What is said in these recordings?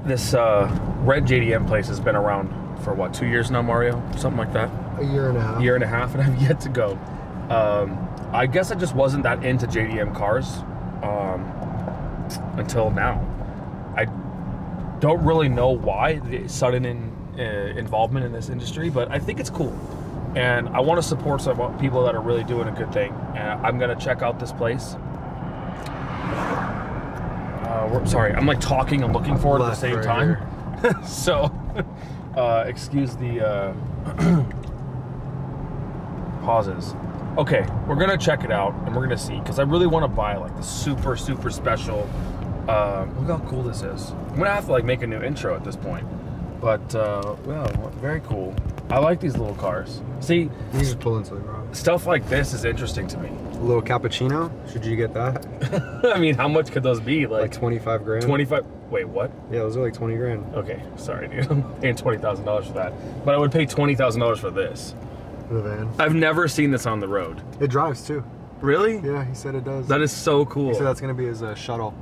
This Rent JDM place has been around for what, 2 years now, Mario? Something like that? A year and a half. Year and a half, and I've yet to go. I guess I just wasn't that into JDM cars until now. I don't really know why the sudden involvement in this industry, but I think it's cool. And I want to support some people that are really doing a good thing. And I'm going to check out this place. Sorry, I'm like talking and looking for it at the same time. So, excuse the pauses. Okay, we're gonna check it out and we're gonna see, because I really want to buy like the super special. Look how cool this is. I'm gonna have to like make a new intro at this point. But well, very cool. I like these little cars. See, you just pull into the garage. Stuff like this is interesting to me. A little cappuccino? Should you get that? I mean, how much could those be? Like 25 grand? 25, wait, what? Yeah, those are like 20 grand. Okay, sorry, dude. I'm paying $20,000 for that. But I would pay $20,000 for this. The van. I've never seen this on the road. It drives too. Really? Yeah, he said it does. That is so cool. He said that's gonna be his shuttle.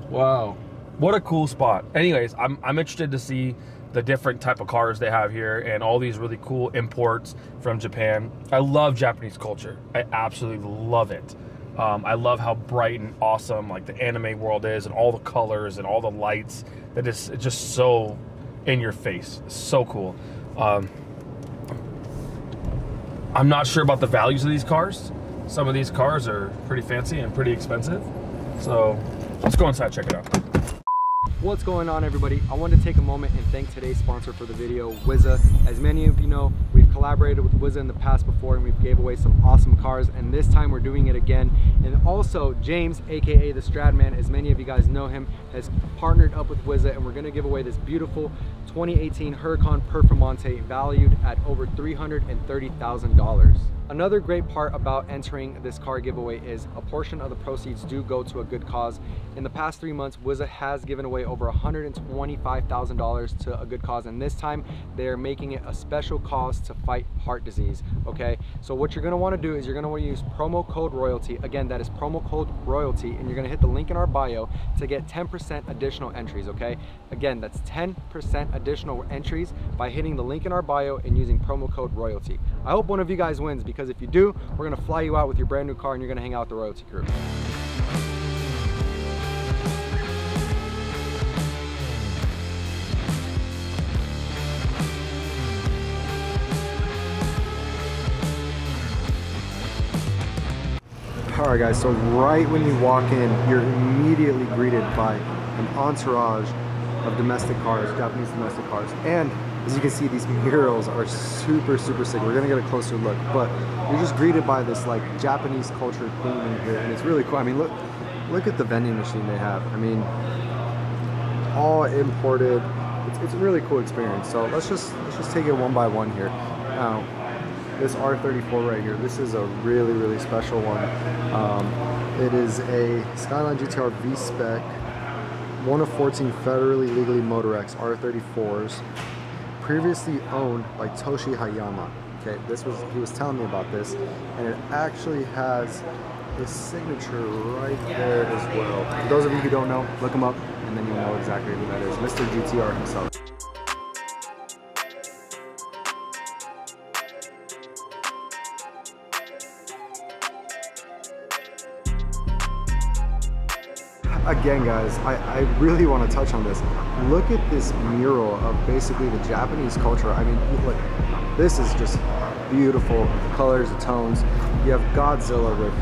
Wow. What a cool spot. Anyways, I'm interested to see the different type of cars they have here and all these really cool imports from Japan. I love Japanese culture. I absolutely love it. I love how bright and awesome like the anime world is, and all the colors and all the lights. That is just so in your face. It's so cool. I'm not sure about the values of these cars. Some of these cars are pretty fancy and pretty expensive. So let's go inside, check it out. What's going on, everybody? I wanted to take a moment and thank today's sponsor for the video, Wizza. As many of you know, we've collaborated with Wizza in the past before, and we've gave away some awesome cars, and this time we're doing it again. And also James, aka the Stradman, as many of you guys know him, has partnered up with Wizza, and we're going to give away this beautiful 2018 Huracan Performante valued at over $330,000. Another great part about entering this car giveaway is a portion of the proceeds do go to a good cause. In the past 3 months, Wizza has given away over $125,000 to a good cause, and this time they're making it a special cause to fight heart disease. Okay, so what you're going to want to do is you're going to want to use promo code royalty. Again, that is promo code royalty, and you're going to hit the link in our bio to get 10% additional entries. Okay, again, that's 10% additional entries by hitting the link in our bio and using promo code royalty. I hope one of you guys wins, because if you do, we're going to fly you out with your brand new car and you're going to hang out with the royalty crew. Alright guys, so right when you walk in, you're immediately greeted by an entourage of domestic cars, Japanese domestic cars. And as you can see, these murals are super sick. We're gonna get a closer look, but you're just greeted by this like Japanese culture theme in here, and it's really cool. I mean, look at the vending machine they have. I mean, all imported. It's a really cool experience. So let's just take it one by one here. Now, this R34 right here, this is a really special one. It is a Skyline GTR V-Spec, one of 14 federally legally Motor X R34s, previously owned by Toshi Hayama. Okay, he was telling me about this, and it actually has his signature right there as well. For those of you who don't know, look him up, and then you'll know exactly who that is. Mr. GTR himself. Again, guys, I really want to touch on this. Look at this mural of basically the Japanese culture. I mean, look, this is just beautiful. The colors, the tones. You have Godzilla with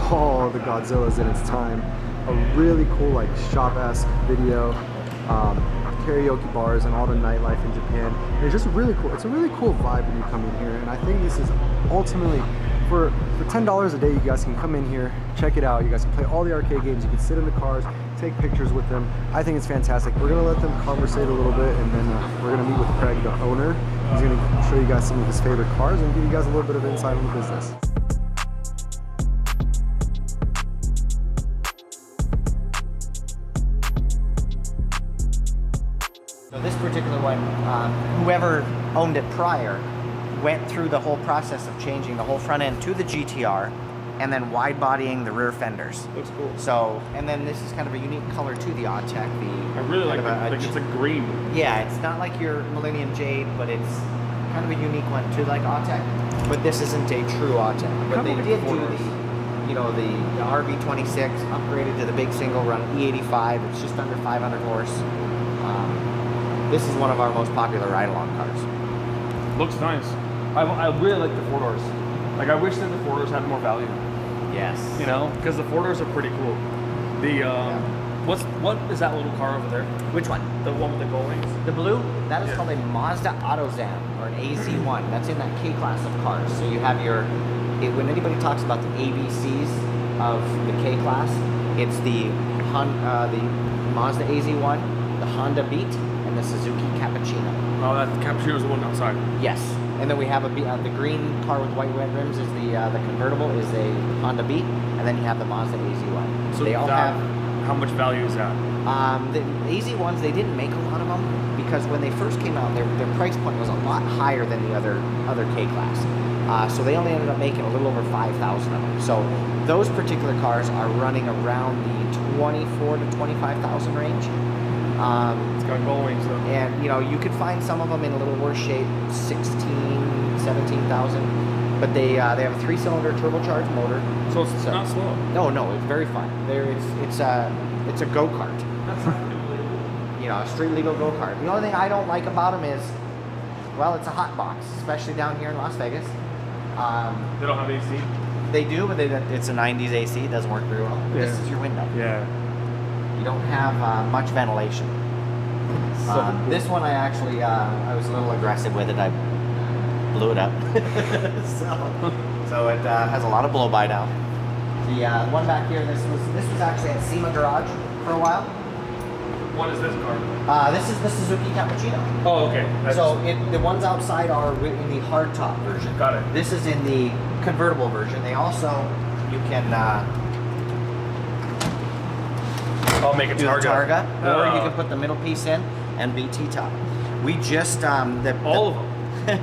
all the Godzillas in its time. A really cool, like, shop-esque video. Karaoke bars and all the nightlife in Japan. And it's just really cool. It's a really cool vibe when you come in here. And I think this is ultimately, for $10 a day, you guys can come in here, check it out. You guys can play all the arcade games. You can sit in the cars, take pictures with them. I think it's fantastic. We're gonna let them conversate a little bit, and then we're gonna meet with Craig, the owner. He's gonna show you guys some of his favorite cars and give you guys a little bit of insight on the business. So this particular one, whoever owned it prior went through the whole process of changing the whole front end to the GTR, and then wide bodying the rear fenders. Looks cool. So, and then this is kind of a unique color to the Autech. I really like it. Like it's a green. Yeah, it's not like your Millennium Jade, but it's kind of a unique one too, like Autech. But this isn't a true Autech. But they did do the, you know, the RB26 upgraded to the big single run E85. It's just under 500 horse. This is one of our most popular ride-along cars. Looks nice. I really like the 4-doors. Like I wish that the 4-doors had more value. Yes. You know, because the 4-doors are pretty cool. The what is that little car over there? Which one? The one with the gold wings? The blue? That is called a Mazda AutoZam, or an AZ1. That's in that K class of cars. So you have your, when anybody talks about the ABCs of the K class, it's the Mazda AZ1, the Honda Beat, and the Suzuki Cappuccino. Oh, that Cappuccino is the one outside. Yes. And then we have the green car with white rims is the convertible is a Honda Beat, and then you have the Mazda AZ1. So they all have. How much value is that? The AZ1s, they didn't make a lot of them because when they first came out, their price point was a lot higher than the other K class. So they only ended up making a little over 5,000 of them. So those particular cars are running around the 24 to 25,000 range. It's got gold wings though. And you know, you could find some of them in a little worse shape, 16, 17,000. But they have a 3-cylinder turbocharged motor. So it's not slow. No, it's very fun. It's a go-kart. That's not you know, a street legal go-kart. The only thing I don't like about them is, well, it's a hot box, especially down here in Las Vegas. They don't have AC? They do, but it's a 90s AC. It doesn't work very well. Yeah. This is your window. Yeah. You don't have much ventilation. So cool. This one I was a little aggressive with it. I blew it up. so it has a lot of blow-by now. The one back here, this was actually at SEMA Garage for a while. What is this car? This is the Suzuki Cappuccino. Oh, okay. So the ones outside are in the hardtop version. Got it. This is in the convertible version. They also, you can I'll make a Targa. Or you can put the middle piece in and be T-top. We just all of them.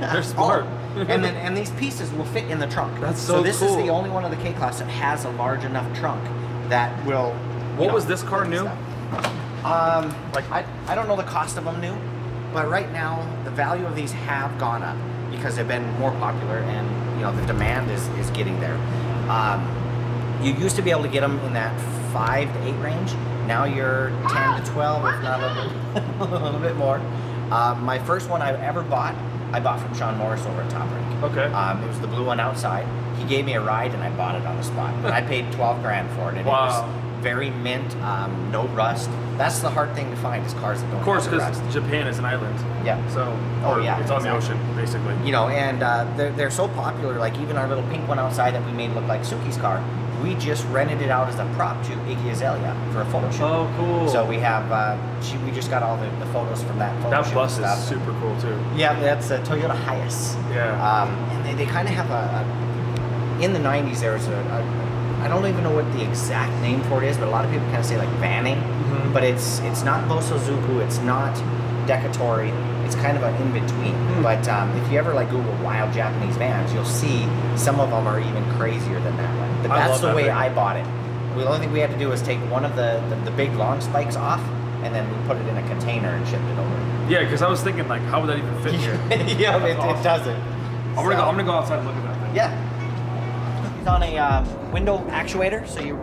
They're smart. and these pieces will fit in the trunk. That's so this cool. is the only one of the K class that has a large enough trunk that will. What was this car new? Like I don't know the cost of them new, but right now the value of these have gone up because they've been more popular and you know the demand is getting there. You used to be able to get them in that 5 to 8 range. Now you're 10 to 12, if not a little bit more. My first one I ever bought, I bought from Sean Morris over at Top Rank. Okay. It was the blue one outside. He gave me a ride and I bought it on the spot. And I paid 12 grand for it. And wow. It was very mint, no rust. That's the hard thing to find is cars that don't have rust. Of course, because Japan is an island. Yeah. So, it's on the ocean, basically. You know, and they're so popular, like even our little pink one outside that we made look like Suki's car, we just rented it out as a prop to Iggy Azalea for a photo shoot. Oh, cool. So we have, we just got all the photos from that photo shoot. That bus is super cool, too. Yeah, that's a Toyota Hiace. Yeah. And they kind of have in the 90s, there was I don't even know what the exact name for it is, but a lot of people kind of say like vanning. Mm-hmm. But it's not Bosozuku, it's not Decatori, it's kind of an in-between. Mm-hmm. But if you ever like Google wild Japanese vans, you'll see some of them are even crazier than that one. But that's the way I bought it. The only thing we had to do was take one of the big long spikes off, and then we put it in a container and shipped it over. Yeah, because I was thinking like, how would that even fit here? Yeah, it doesn't. I'm gonna go outside and look at that thing. Yeah. It's on a window actuator, so you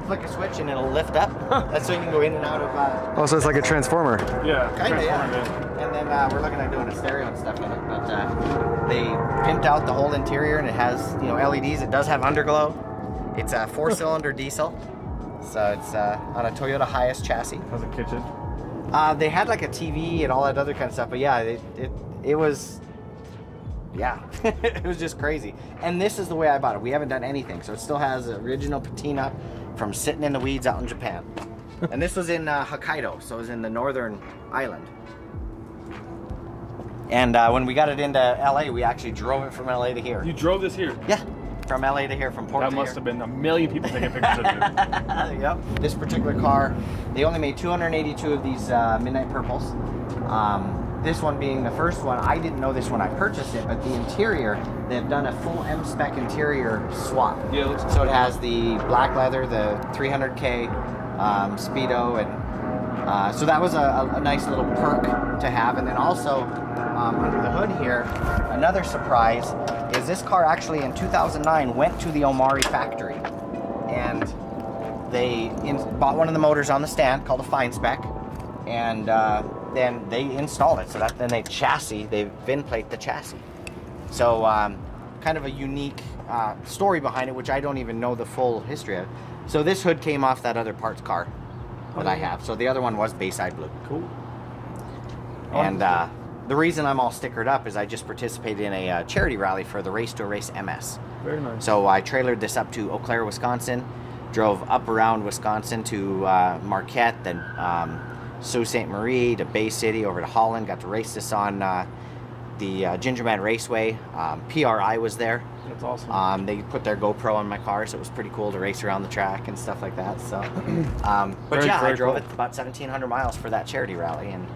flick a switch and it'll lift up. That's so you can go in and out of. Oh, so it's like a transformer. Yeah. Kinda, yeah. And then we're looking at doing a stereo and stuff in it, but they pimped out the whole interior and it has LEDs. It does have underglow. It's a 4-cylinder diesel, so it's on a Toyota Hiace chassis. Has a kitchen. They had like a TV and all that other kind of stuff, but yeah, it was. Yeah, it was just crazy. And this is the way I bought it. We haven't done anything, so it still has the original patina from sitting in the weeds out in Japan. And this was in Hokkaido, so it was in the northern island. And when we got it into LA, we actually drove it from LA to here. You drove this here? Yeah, from LA to here, from Port to here. That must have been a million people taking pictures of it. Yep. This particular car, they only made 282 of these Midnight Purples. this one being the first one, I didn't know this when I purchased it, but the interior, they've done a full M-spec interior swap. Yeah, it looks so it has the black leather, the 300K speedo, and so that was a nice little perk to have. And then also under the hood here, another surprise is this car actually in 2009 went to the Omari factory, and they bought one of the motors on the stand called a fine spec, and then they installed it. So that then they VIN plate the chassis. So kind of a unique story behind it, which I don't even know the full history of. So this hood came off that other parts car that I have. So the other one was Bayside Blue. Cool. And the reason I'm all stickered up is I just participated in a charity rally for the Race to Race MS. Very nice. So I trailered this up to Eau Claire, Wisconsin, drove up around Wisconsin to Marquette, then Sault Ste. Marie to Bay City, over to Holland, got to race this on the Gingerman Raceway. PRI was there. That's awesome. They put their GoPro on my car, so it was pretty cool to race around the track and stuff like that. So, but yeah, I drove it about 1,700 miles for that charity rally, and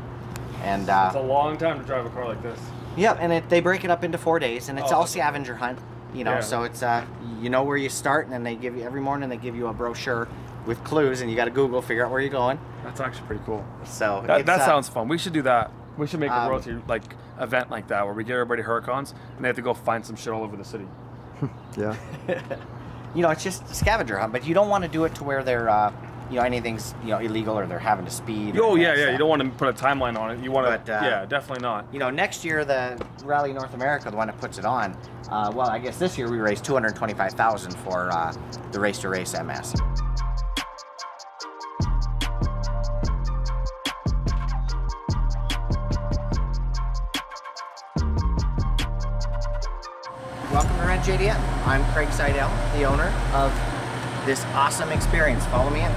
it's a long time to drive a car like this. Yep, and they break it up into 4 days, and it's all scavenger hunt, you know. Yeah. So it's you know where you start, and then they give you every morning they give you a brochure with clues, and you got to Google, figure out where you're going. That's actually pretty cool. So that sounds fun. We should do that. We should make a royalty event like that where we get everybody Huracans and they have to go find some shit all over the city. Yeah. You know, it's just a scavenger hunt, but you don't want to do it to where they're you know, anything's, you know, illegal or they're having to speed. Oh yeah, yeah. You don't want to put a timeline on it. You want to, yeah, definitely not. You know, next year the Rally North America, the one that puts it on. Well, I guess this year we raised $225,000 for the Race to Race MS. Welcome to Rent JDM. I'm Craig Seidel, the owner of this awesome experience. Follow me in.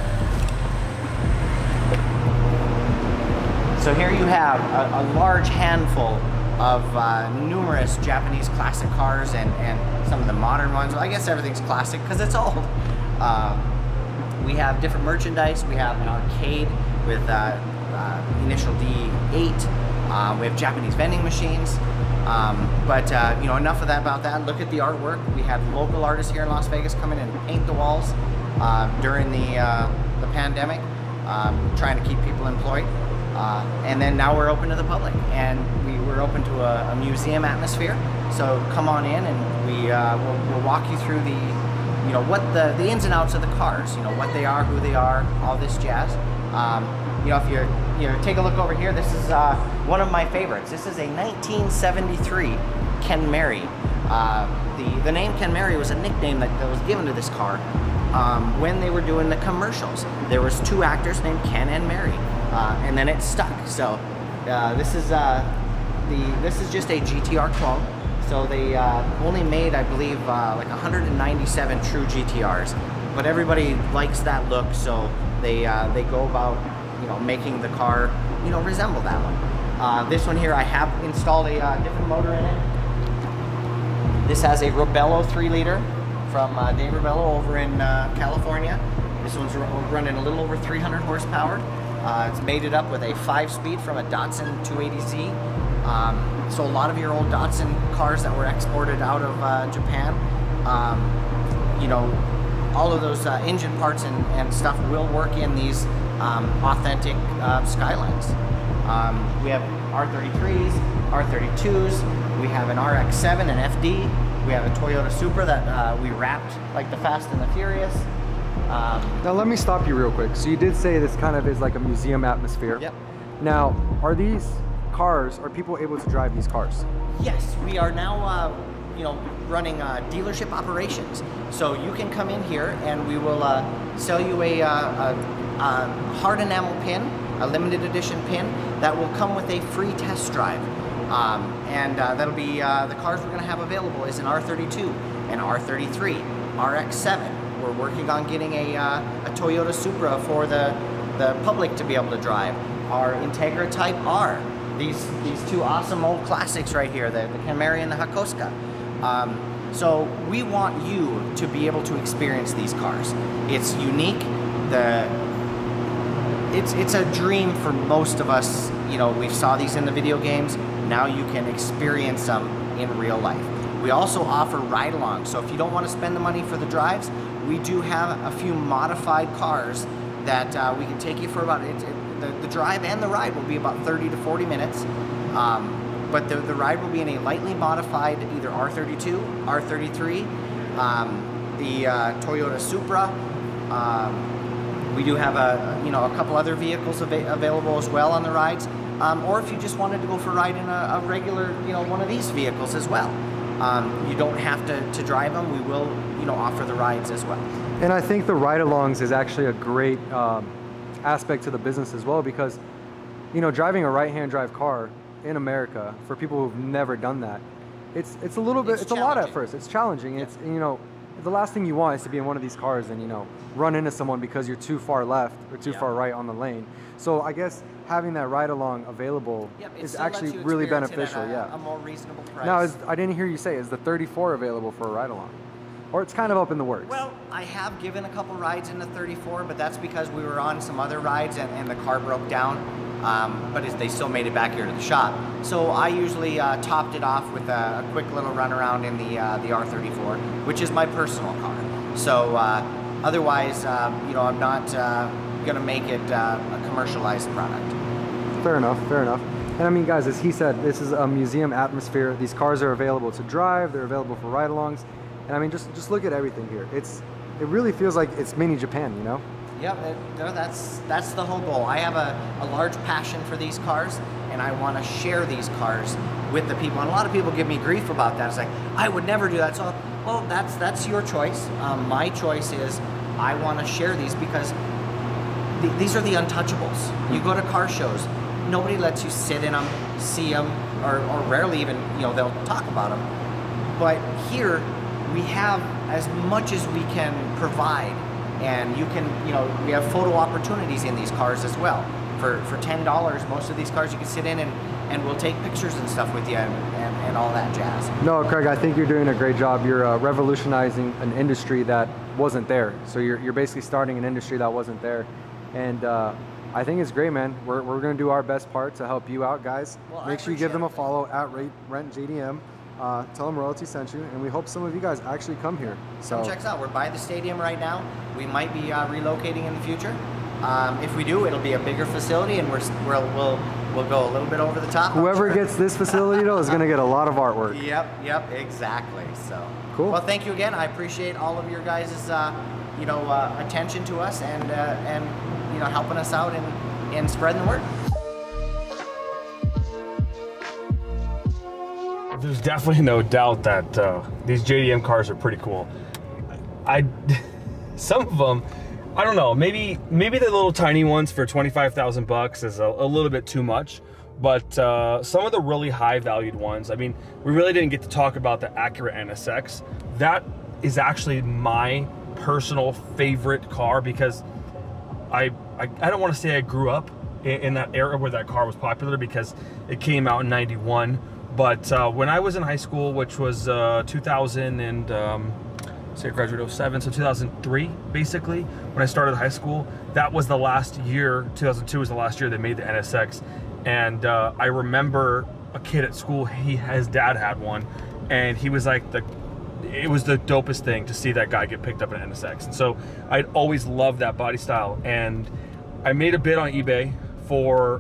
So here you have a large handful of numerous Japanese classic cars and some of the modern ones. Well, I guess everything's classic because it's old. We have different merchandise. We have an arcade with initial D8. We have Japanese vending machines. But you know, enough of that about that. Look at the artwork. We had local artists here in Las Vegas come in and paint the walls during the pandemic, trying to keep people employed. And then now we're open to the public, and we're open to a museum atmosphere. So come on in, and we'll walk you through the, you know, what the ins and outs of the cars. You know, what they are, who they are, all this jazz. You know, if you take a look over here, this is one of my favorites. This is a 1973 Ken Mary. The name Ken Mary was a nickname that was given to this car when they were doing the commercials. There was two actors named Ken and Mary, and then it stuck. So this is just a GTR clone. So they only made, I believe, like 197 true GTRs, but everybody likes that look, so they go about, you know, making the car, you know, resemble that one. This one here, I have installed a different motor in it. This has a Rebello 3-liter from Dave Rebello over in California. This one's running a little over 300 horsepower. It's mated up with a 5-speed from a Datsun 280Z. So a lot of your old Datsun cars that were exported out of Japan, you know, all of those engine parts and stuff will work in these authentic Skylines. We have R33s, R32s, we have an RX-7, an FD, we have a Toyota Supra that we wrapped like the Fast and the Furious. Now let me stop you real quick. So you did say this kind of is like a museum atmosphere. Yep. Now, are these cars, are people able to drive these cars? Yes, we are now you know, running dealership operations. So you can come in here and we will sell you a hard enamel pin, a limited edition pin that will come with a free test drive. And that'll be the cars we're going to have available is an R32, an R33, RX-7. We're working on getting a Toyota Supra for the public to be able to drive. Our Integra Type R. These two awesome old classics right here, the Camry and the Hakoska. So we want you to be able to experience these cars. It's unique. It's a dream for most of us, you know, we saw these in the video games. Now you can experience them in real life. We also offer ride-alongs. So if you don't want to spend the money for the drives, we do have a few modified cars that we can take you for about, the drive and the ride will be about 30 to 40 minutes. But the ride will be in a lightly modified either R32, R33, the Toyota Supra. We do have a couple other vehicles available as well on the rides. Or if you just wanted to go for a ride in a regular, one of these vehicles as well. You don't have to drive them. We will, offer the rides as well. And I think the ride-alongs is actually a great aspect to the business as well, because, driving a right-hand drive car in America, for people who've never done that, it's a little bit, it's a lot at first. It's challenging. Yeah. It's, the last thing you want is to be in one of these cars and, run into someone because you're too far left or too far right on the lane. So I guess having that ride-along available is actually really beneficial. A more reasonable price. Now, I didn't hear you say, is the 34 available for a ride-along? Or it's kind of up in the works? Well, I have given a couple rides in the 34, but that's because we were on some other rides and the car broke down. But they still made it back here to the shop. So I usually topped it off with a quick little run around in the R34, which is my personal car. So otherwise, I'm not going to make it a commercialized product. Fair enough, fair enough. And I mean, guys, as he said, this is a museum atmosphere. These cars are available to drive. They're available for ride-alongs. And I mean, just look at everything here. It really feels like it's mini Japan, Yeah, that's the whole goal. I have a large passion for these cars, and I want to share these cars with the people. And a lot of people give me grief about that. It's like, I would never do that. So, well, that's your choice. My choice is I want to share these because these are the untouchables. You go to car shows, nobody lets you sit in them, see them, or rarely even, they'll talk about them. But here, we have as much as we can provide. And you can, we have photo opportunities in these cars as well. For $10, most of these cars you can sit in and we'll take pictures and stuff with you and all that jazz. No, Craig, I think you're doing a great job. You're revolutionizing an industry that wasn't there. So you're basically starting an industry that wasn't there. And I think it's great, man. We're going to do our best part to help you out, guys. Well, make sure you give them a follow at Rent JDM. Tell them Royalty sent you, and we hope some of you guys actually come here. So come check us out. We're by the stadium right now. We might be relocating in the future. If we do, it'll be a bigger facility, and we'll go a little bit over the top. Whoever gets this facility though is going to get a lot you artwork. Yep, exactly. So cool. Well, thank you again. I appreciate all of your guys' attention to us and helping us out and spreading the word. There's definitely no doubt that these JDM cars are pretty cool. Some of them, I don't know, maybe the little tiny ones for 25,000 bucks is a little bit too much, but some of the really high valued ones, I mean, we really didn't get to talk about the Acura NSX. That is actually my personal favorite car because I don't want to say I grew up in that era where that car was popular because it came out in '91. But when I was in high school, which was 2000 and, say I graduated 07, so 2003, basically, when I started high school, that was the last year, 2002 was the last year they made the NSX. And I remember a kid at school, his dad had one, and he was like, it was the dopest thing to see that guy get picked up in an NSX. And so I'd always loved that body style. And I made a bid on eBay for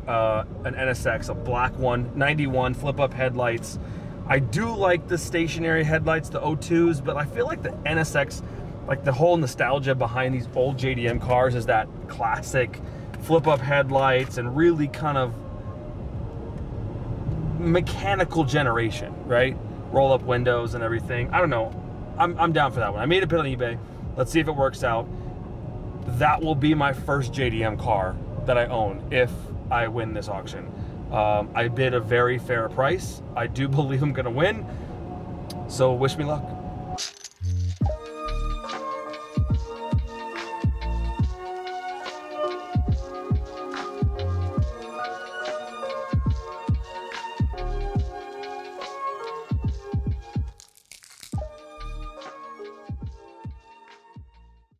an NSX, a black one, 91 flip-up headlights. I do like the stationary headlights, the O2s, but I feel like the NSX, like the whole nostalgia behind these old JDM cars is that classic flip-up headlights and really kind of mechanical generation, right? Roll-up windows and everything. I don't know. I'm down for that one. I made a bid on eBay. Let's see if it works out. That will be my first JDM car that I own if I win this auction. I bid a very fair price. I do believe I'm gonna win, so wish me luck.